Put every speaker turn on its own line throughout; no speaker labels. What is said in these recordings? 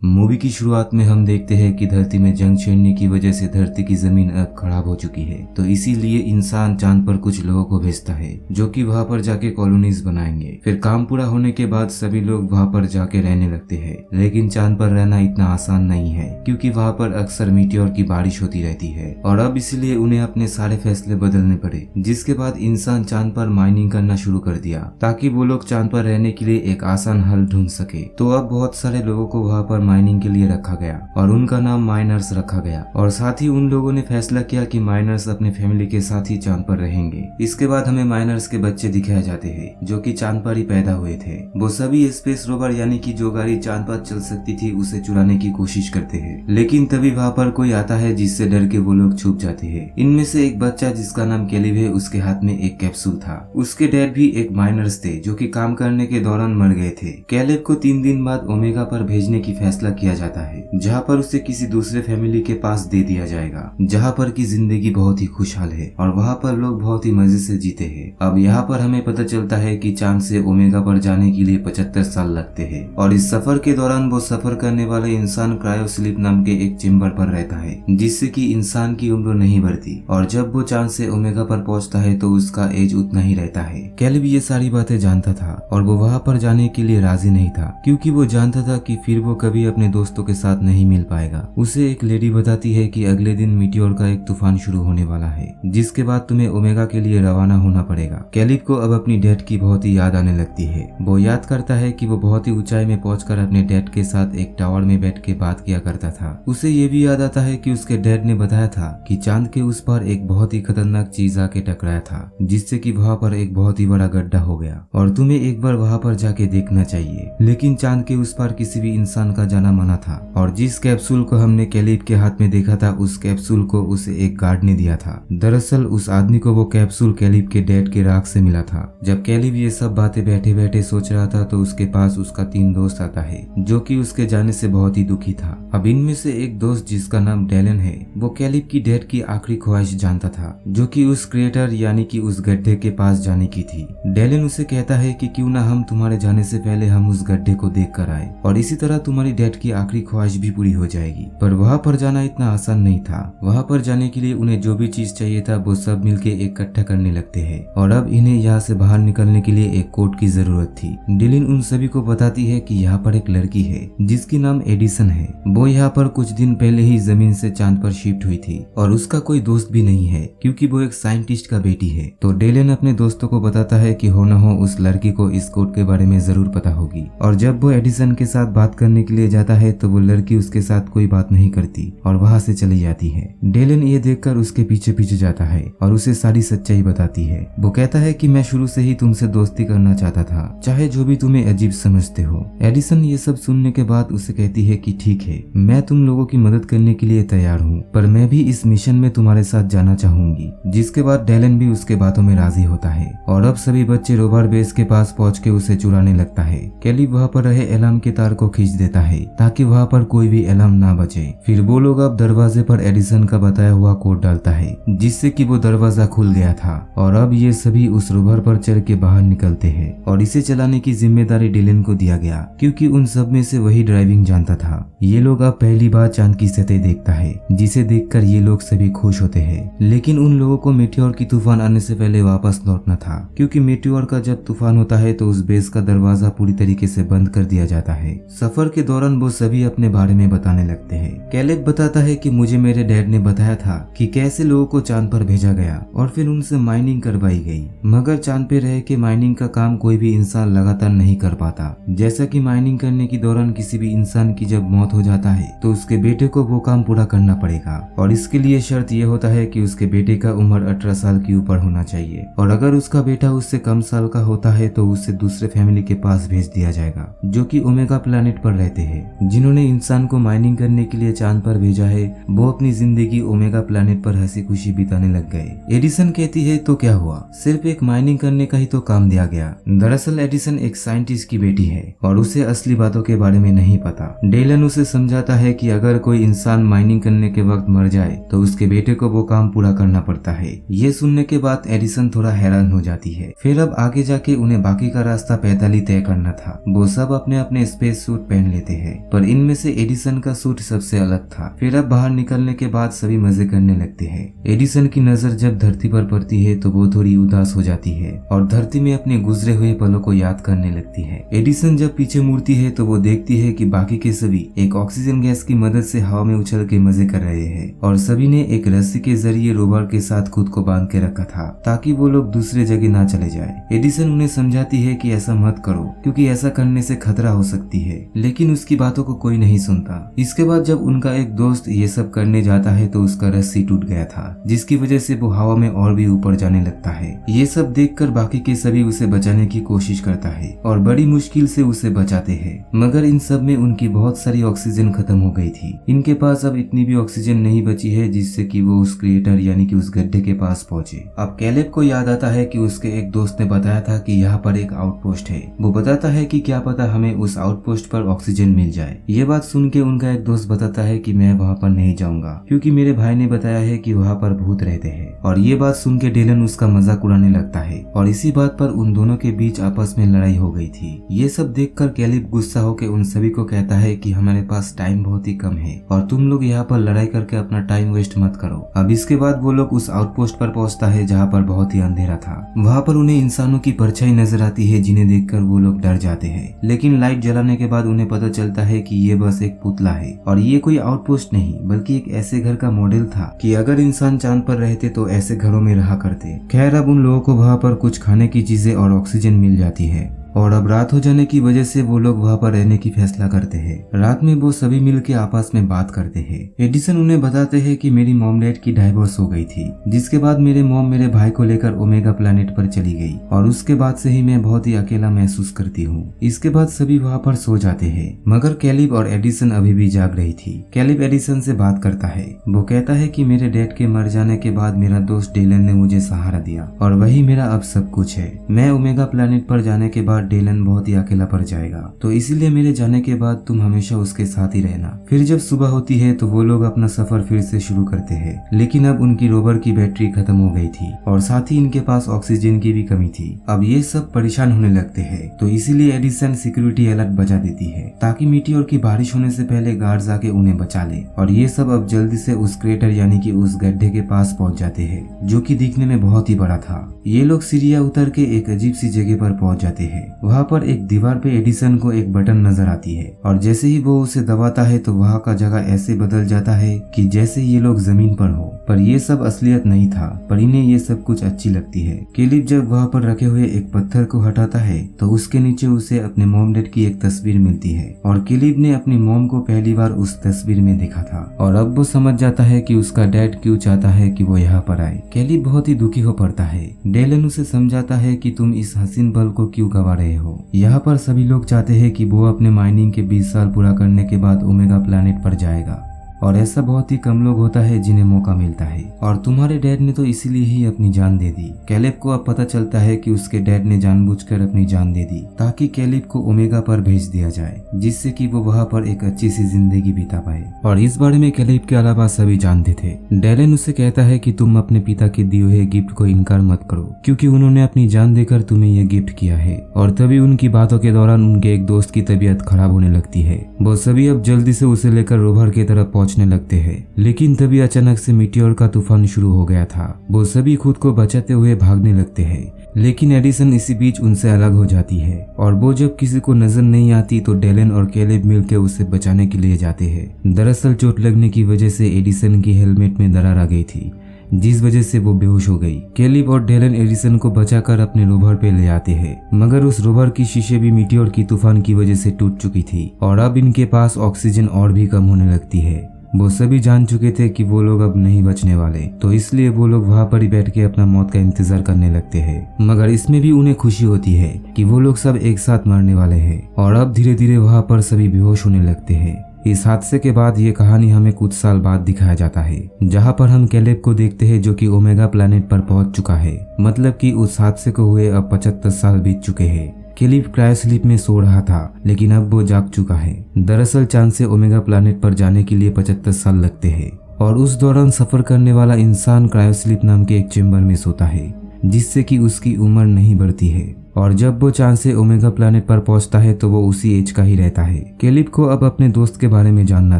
Movie की शुरुआत में हम देखते हैं कि धरती में जंग छिड़ने की वजह से धरती की जमीन अब खराब हो चुकी है, तो इसीलिए इंसान चांद पर कुछ लोगों को भेजता है जो कि वहाँ पर जाके कॉलोनीज बनाएंगे। फिर काम पूरा होने के बाद सभी लोग वहाँ पर जाके रहने लगते हैं। लेकिन चांद पर रहना इतना आसान नहीं है, क्योंकि वहाँ पर अक्सर मीटियोर की बारिश होती रहती है और अब इसलिए उन्हें अपने सारे फैसले बदलने पड़े। जिसके बाद इंसान चांद पर माइनिंग करना शुरू कर दिया ताकि वो लोग चांद पर रहने के लिए एक आसान हल ढूंढ सके। तो अब बहुत सारे लोगों को वहाँ पर माइनिंग के लिए रखा गया और उनका नाम माइनर्स रखा गया। और साथ ही उन लोगों ने फैसला किया कि माइनर्स अपने फैमिली के साथ ही चांद पर रहेंगे। इसके बाद हमें माइनर्स के बच्चे दिखाए जाते हैं जो कि चांद पर ही पैदा हुए थे। वो सभी स्पेस रोवर यानी कि जो गाड़ी चांद पर चल सकती थी उसे चुराने की कोशिश करते हैं, लेकिन तभी वहाँ पर कोई आता है जिससे डर के वो लोग छुप जाते हैं। इनमें से एक बच्चा जिसका नाम कैलिब है, उसके हाथ में एक कैप्सूल था। उसके डैड भी एक माइनर्स थे जो कि काम करने के दौरान मर गए थे। कैलिब को 3 दिन बाद ओमेगा पर भेजने की फैसला किया जाता है, जहाँ पर उसे किसी दूसरे फैमिली के पास दे दिया जाएगा, जहाँ पर की जिंदगी बहुत ही खुशहाल है और वहाँ पर लोग बहुत ही मजे से जीते हैं। अब यहाँ पर हमें पता चलता है कि चांद से ओमेगा पर जाने के लिए 75 साल लगते हैं और इस सफर के दौरान वो सफर करने वाले इंसान क्रायोस्लीप नाम के एक चेम्बर पर रहता है, जिससे कि इंसान की उम्र नहीं बढ़ती। और जब वो चांद से ओमेगा पर पहुंचता है तो उसका एज उतना ही रहता है। कैलिब ये सारी बातें जानता था और वो वहाँ पर जाने के लिए राजी नहीं था, क्योंकि वो जानता था कि फिर वो कभी अपने दोस्तों के साथ नहीं मिल पाएगा। उसे एक लेडी बताती है कि अगले दिन मीटियोर का एक तूफान शुरू होने वाला है, जिसके बाद तुम्हें ओमेगा के लिए रवाना होना पड़ेगा। कैलिब को अब अपनी डैड की बहुत ही याद आने लगती है। वो याद करता है कि वो बहुत ही ऊंचाई में पहुंचकर अपने डैड के साथ एक टावर में बैठ के बात किया करता था। उसे ये भी याद आता है कि उसके डैड ने बताया था कि चांद के उस पार एक बहुत ही खतरनाक चीज आके टकराया था, जिससे कि वहाँ पर एक बहुत ही बड़ा गड्ढा हो गया और तुम्हें एक बार वहाँ पर जाके देखना चाहिए। लेकिन चांद के उस पार किसी भी इंसान का जाना मना था और जिस कैप्सूल को हमने कैलिब के हाथ में देखा था, उस कैप्सूल को उसे एक गार्ड ने दिया था। दरअसल उस आदमी को वो कैप्सूल कैलिब के डैड के राख से मिला था। जब कैलिब ये सब बातें बैठे बैठे सोच रहा था तो उसके पास उसका 3 दोस्त आता है जो कि उसके जाने से बहुत ही दुखी था। अब इनमें से एक दोस्त जिसका नाम डेलन है, वो कैलिब की डैड की आखिरी ख्वाहिश जानता था, जो कि उस क्रिएटर यानी कि उस गड्ढे के पास जाने की थी। डेलन उसे कहता है कि क्यों ना हम तुम्हारे जाने से पहले हम उस गड्ढे को देख कर आए और इसी तरह तुम्हारी डैड की आखिरी ख्वाहिश भी पूरी हो जाएगी। पर वहाँ पर जाना इतना आसान नहीं था। वहाँ पर जाने के लिए उन्हें जो भी चीज चाहिए था वो सब मिलके इकट्ठा करने लगते हैं और अब इन्हें यहाँ से बाहर निकलने के लिए एक कोड की जरूरत थी। डेलिन उन सभी को बताती है कि यहाँ पर एक लड़की है जिसकी नाम एडिसन है। वो यहाँ पर कुछ दिन पहले ही जमीन से चांद पर शिफ्ट हुई थी और उसका कोई दोस्त भी नहीं है, क्योंकि वो एक साइंटिस्ट का बेटी है। तो डेलिन अपने दोस्तों को बताता है कि हो न हो उस लड़की को इस कोड के बारे में जरूर पता होगी। और जब वो एडिसन के साथ बात करने के लिए जाता है तो वो लड़की उसके साथ कोई बात नहीं करती और वहाँ से चली जाती है। डेलिन ये देखकर उसके पीछे पीछे जाता है और उसे सारी सच्चाई बताती है। वो कहता है कि मैं शुरू से ही तुमसे दोस्ती करना चाहता था, चाहे जो भी तुम्हें अजीब समझते हो। एडिसन ये सब सुनने के बाद उसे कहती है कि ठीक है, मैं तुम लोगों की मदद करने के लिए तैयार हूँ, पर मैं भी इस मिशन में तुम्हारे साथ जाना चाहूंगी। जिसके बाद डेलन भी उसके बातों में राजी होता है और अब सभी बच्चे रोवर बेस के पास पहुँच के उसे चुराने लगता है। कैलिब वहाँ पर रहे अलार्म के तार को खींच देता है ताकि वहाँ पर कोई भी अलार्म ना बचे। फिर वो लोग अब दरवाजे पर एडिसन का बताया हुआ कोड डालता है, जिससे कि वो दरवाजा खुल गया था और अब ये सभी उस रोवर पर चढ़ के बाहर निकलते हैं और इसे चलाने की जिम्मेदारी डेलन को दिया गया, क्योंकि उन सब में से वही ड्राइविंग जानता था। ये लोग अब पहली बार चांद की सतह देखता है, जिसे देखकर ये लोग सभी खुश होते हैं। लेकिन उन लोगों को मेटियोर की तूफान आने से पहले वापस लौटना था, क्योंकि मेटियोर का जब तूफान होता है तो उस बेस का दरवाजा पूरी तरीके से बंद कर दिया जाता है। सफर के दौरान वो सभी अपने बारे में बताने लगते हैं। कैलिब बताता है कि मुझे मेरे डैड ने बताया था कि कैसे लोगों को चांद पर भेजा गया और फिर उनसे माइनिंग करवाई गई, मगर चांद पे रह के माइनिंग का काम कोई भी इंसान लगातार नहीं कर पाता। जैसा कि माइनिंग करने के दौरान किसी भी इंसान की जब मौत हो जाता है तो उसके बेटे को वो काम पूरा करना पड़ेगा और इसके लिए शर्त ये होता है कि उसके बेटे का उम्र 18 साल की ऊपर होना चाहिए और अगर उसका बेटा उससे कम साल का होता है तो उसे दूसरे फैमिली के पास भेज दिया जाएगा, जो कि ओमेगा प्लैनेट पर रहते हैं। जिन्होंने इंसान को माइनिंग करने के लिए चांद पर भेजा है वो अपनी जिंदगी ओमेगा प्लैनेट पर हंसी खुशी बिताने लग गए। एडिसन कहती है तो क्या हुआ, सिर्फ एक माइनिंग करने का ही तो काम दिया गया। दरअसल एडिसन एक साइंटिस्ट की बेटी है और उसे असली बातों के बारे में नहीं पता। डेलन उसे समझाता है कि अगर कोई इंसान माइनिंग करने के वक्त मर जाए तो उसके बेटे को वो काम पूरा करना पड़ता है। ये सुनने के बाद एडिसन थोड़ा हैरान हो जाती है। फिर अब आगे जाके उन्हें बाकी का रास्ता पैदल ही तय करना था। वो सब अपने अपने स्पेस सूट पहन लेते हैं पर इनमें से एडिसन का सूट सबसे अलग था। फिर अब बाहर निकलने के बाद सभी मजे करने लगते हैं। एडिसन की नजर जब धरती पर पड़ती है तो वो थोड़ी उदास हो जाती है और धरती में अपने गुजरे हुए पलों को याद करने लगती है। एडिसन जब पीछे मुड़ती है तो वो देखती है कि बाकी के सभी एक ऑक्सीजन गैस की मदद से हवा में उछल के मजे कर रहे हैं और सभी ने एक रस्सी के जरिए रोबर के साथ खुद को बांध के रखा था ताकि वो लोग दूसरे जगह ना चले जाए। एडिसन उन्हें समझाती है कि ऐसा मत करो क्योंकि ऐसा करने से खतरा हो सकती है, लेकिन उसकी बातों को कोई नहीं सुनता। इसके बाद जब उनका एक दोस्त ये सब करने जाता है तो उसका रस्सी टूट गया था जिसकी वजह से वो हवा में और भी ऊपर जाने लगता है। ये सब देखकर बाकी के सभी उसे बचाने की कोशिश करता है और बड़ी मुश्किल से उसे बचाते हैं, मगर इन सब में उनकी बहुत सारी ऑक्सीजन खत्म हो गई थी। इनके पास अब इतनी भी ऑक्सीजन नहीं बची है जिससे कि वो उस क्रिएटर यानी कि उस गड्ढे के पास पहुंचे। अब कैलेब को याद आता है कि उसके एक दोस्त ने बताया था कि यहाँ पर एक आउटपोस्ट है। वो बताता है कि क्या पता हमें उस आउटपोस्ट पर ऑक्सीजन मिल जाए। ये बात सुन के उनका एक दोस्त बताता है कि मैं वहाँ पर नहीं जाऊंगा क्योंकि मेरे भाई ने बताया है कि वहाँ पर भूत रहते हैं। और ये बात सुन के डेलन उसका मजाक उड़ाने लगता है और इसी बात पर उन दोनों के बीच आपस में लड़ाई हो गई थी। ये सब देखकर कैलेब गुस्सा होकर उन सभी को कहता है कि हमारे पास टाइम बहुत ही कम है और तुम लोग यहाँ पर लड़ाई करके अपना टाइम वेस्ट मत करो। अब इसके बाद वो लोग उस आउटपोस्ट पर पहुंचता है जहाँ पर बहुत ही अंधेरा था। वहाँ पर उन्हें इंसानों की परछाई नजर आती है जिन्हें देखकर वो लोग डर जाते हैं, लेकिन लाइट जलाने के बाद उन्हें पता चलता है कि ये बस एक पुतला है और ये कोई आउटपोस्ट नहीं बल्कि एक ऐसे घर का मॉडल था कि अगर इंसान चांद पर रहते तो ऐसे घरों में रहा करते। खैर अब उन लोगों को वहाँ पर कुछ खाने की चीजें और ऑक्सीजन मिल जाती है और अब रात हो जाने की वजह से वो लोग वहाँ पर रहने की फैसला करते हैं। रात में वो सभी मिलकर आपस में बात करते हैं। एडिसन उन्हें बताते हैं कि मेरी मॉम डैड की डाइवोर्स हो गई थी जिसके बाद मेरे मॉम मेरे भाई को लेकर ओमेगा प्लैनेट पर चली गई और उसके बाद से ही मैं बहुत ही अकेला महसूस करती हूँ। इसके बाद सभी वहाँ पर सो जाते हैं मगर कैलिब और एडिसन अभी भी जाग रही थी। कैलिब एडिसन से बात करता है। वो कहता है कि मेरे डैड के मर जाने के बाद मेरा दोस्त डेलन ने मुझे सहारा दिया और वही मेरा अब सब कुछ है। मैं ओमेगा प्लैनेट पर जाने के बाद डेलन बहुत ही अकेला पड़ जाएगा, तो इसीलिए मेरे जाने के बाद तुम हमेशा उसके साथ ही रहना। फिर जब सुबह होती है तो वो लोग अपना सफर फिर से शुरू करते हैं, लेकिन अब उनकी रोवर की बैटरी खत्म हो गई थी और साथ ही इनके पास ऑक्सीजन की भी कमी थी। अब ये सब परेशान होने लगते हैं, तो इसीलिए एडिसन सिक्योरिटी अलर्ट बजा देती है ताकि मीटियोर की बारिश होने से पहले गार्ड्स आके उन्हें बचा ले। और ये सब अब जल्दी से उस क्रेटर यानी कि उस गड्ढे के पास पहुंच जाते हैं जो कि दिखने में बहुत ही बड़ा था। ये लोग सीढ़ियां उतर के एक अजीब सी जगह पर पहुंच जाते हैं। वहाँ पर एक दीवार पे एडिसन को एक बटन नजर आती है और जैसे ही वो उसे दबाता है तो वहाँ का जगह ऐसे बदल जाता है कि जैसे ये लोग जमीन पर हो। पर ये सब असलियत नहीं था, पर इन्हें ये सब कुछ अच्छी लगती है। कैलिब जब वहाँ पर रखे हुए एक पत्थर को हटाता है तो उसके नीचे उसे अपने मॉम डैड की एक तस्वीर मिलती है और कैलिब ने अपनी मॉम को पहली बार उस तस्वीर में देखा था और अब वो समझ जाता है कि उसका डैड क्यों चाहता है कि वो यहाँ पर आए। कैलिब बहुत ही दुखी हो पड़ता है। डेलन उसे समझाता है कि तुम इस हसीन पल को क्यों गवा रहे हो। यहाँ पर सभी लोग चाहते हैं कि वो अपने माइनिंग के 20 साल पूरा करने के बाद ओमेगा प्लैनेट पर जाएगा और ऐसा बहुत ही कम लोग होता है जिन्हें मौका मिलता है और तुम्हारे डैड ने तो इसीलिए ही अपनी जान दे दी। कैलिब को अब पता चलता है कि उसके डैड ने जानबूझकर अपनी जान दे दी ताकि कैलिब को ओमेगा पर भेज दिया जाए जिससे कि वो वहाँ पर एक अच्छी सी जिंदगी बिता पाए। और इस बारे में कैलिब के अलावा सभी जानते थे। डेलन उसे कहता है कि तुम अपने पिता के दिए हुए गिफ्ट को इनकार मत करो क्योंकि उन्होंने अपनी जान देकर तुम्हें यह गिफ्ट किया है। और तभी उनकी बातों के दौरान उनके एक दोस्त की तबीयत खराब होने लगती है। वो सभी अब जल्दी से उसे लेकर रोवर की तरफ पहुंचने लगते हैं, लेकिन तभी अचानक से मीटियोर का तूफान शुरू हो गया था। वो सभी खुद को बचाते हुए भागने लगते हैं, लेकिन एडिसन इसी बीच उनसे अलग हो जाती है और वो जब किसी को नजर नहीं आती तो डेलन और कैलिब मिलकर उसे बचाने के लिए जाते हैं। दरअसल चोट लगने की वजह से एडिसन की हेलमेट में दरार आ गई थी जिस वजह से वो बेहोश हो गई। कैलिब और डेलन एडिसन को बचाकर अपने रोवर पे ले आते हैं, मगर उस रोवर की शीशे भी मीटियोर की तूफान की वजह से टूट चुकी थी और अब इनके पास ऑक्सीजन और भी कम होने लगती है। वो सभी जान चुके थे कि वो लोग अब नहीं बचने वाले, तो इसलिए वो लोग वहाँ पर ही बैठ के अपना मौत का इंतजार करने लगते हैं। मगर इसमें भी उन्हें खुशी होती है कि वो लोग सब एक साथ मरने वाले हैं और अब धीरे धीरे वहाँ पर सभी बेहोश होने लगते हैं। इस हादसे के बाद ये कहानी हमें कुछ साल बाद दिखाया जाता है, जहाँ पर हम कैलिब को देखते हैं जो कि ओमेगा प्लैनेट पर पहुंच चुका है। मतलब कि उस हादसे को हुए अब 75 साल बीत चुके हैं। कैलिब क्रायोस्लीप में सो रहा था, लेकिन अब वो जाग चुका है। दरअसल चांद से ओमेगा प्लैनेट पर जाने के लिए 75 साल लगते हैं और उस दौरान सफर करने वाला इंसान क्रायोस्लीप नाम के एक चेम्बर में सोता है जिससे कि उसकी उम्र नहीं बढ़ती है। और जब वो चांद से ओमेगा प्लैनेट पर पहुंचता है तो वो उसी एज का ही रहता है। कैलिब को अब अपने दोस्त के बारे में जानना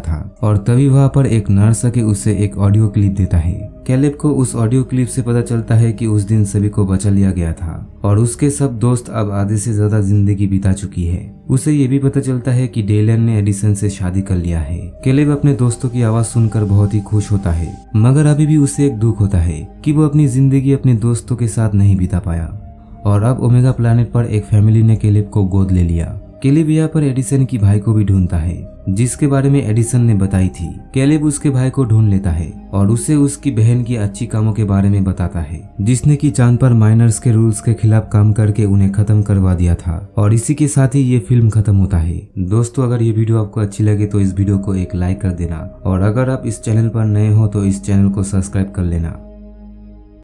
था और तभी वहाँ पर एक नर्स आके उसे एक ऑडियो क्लिप देता है। कैलिब को उस ऑडियो क्लिप से पता चलता है कि उस दिन सभी को बचा लिया गया था और उसके सब दोस्त अब आधे से ज्यादा जिंदगी बिता चुकी है। उसे ये भी पता चलता है कि डेलन ने एडिसन से शादी कर लिया है। कैलिब अपने दोस्तों की आवाज सुनकर बहुत ही खुश होता है, मगर अभी भी उसे एक दुख होता है कि वो अपनी जिंदगी अपने दोस्तों के साथ नहीं बिता पाया। और अब ओमेगा प्लैनेट पर एक फैमिली ने कैलिब को गोद ले लिया। कैलिब यहाँ पर एडिसन की भाई को भी ढूंढता है, जिसके बारे में एडिसन ने बताई थी। कैलिब उसके भाई को ढूंढ लेता है और उसे उसकी बहन की अच्छी कामों के बारे में बताता है, जिसने कि चांद पर माइनर्स के रूल्स के खिलाफ काम करके उन्हें खत्म करवा दिया था। और इसी के साथ ही ये फिल्म खत्म होता है। दोस्तों, अगर ये वीडियो आपको अच्छी लगे तो इस वीडियो को एक लाइक कर देना और अगर आप इस चैनल पर नए हो तो इस चैनल को सब्सक्राइब कर लेना।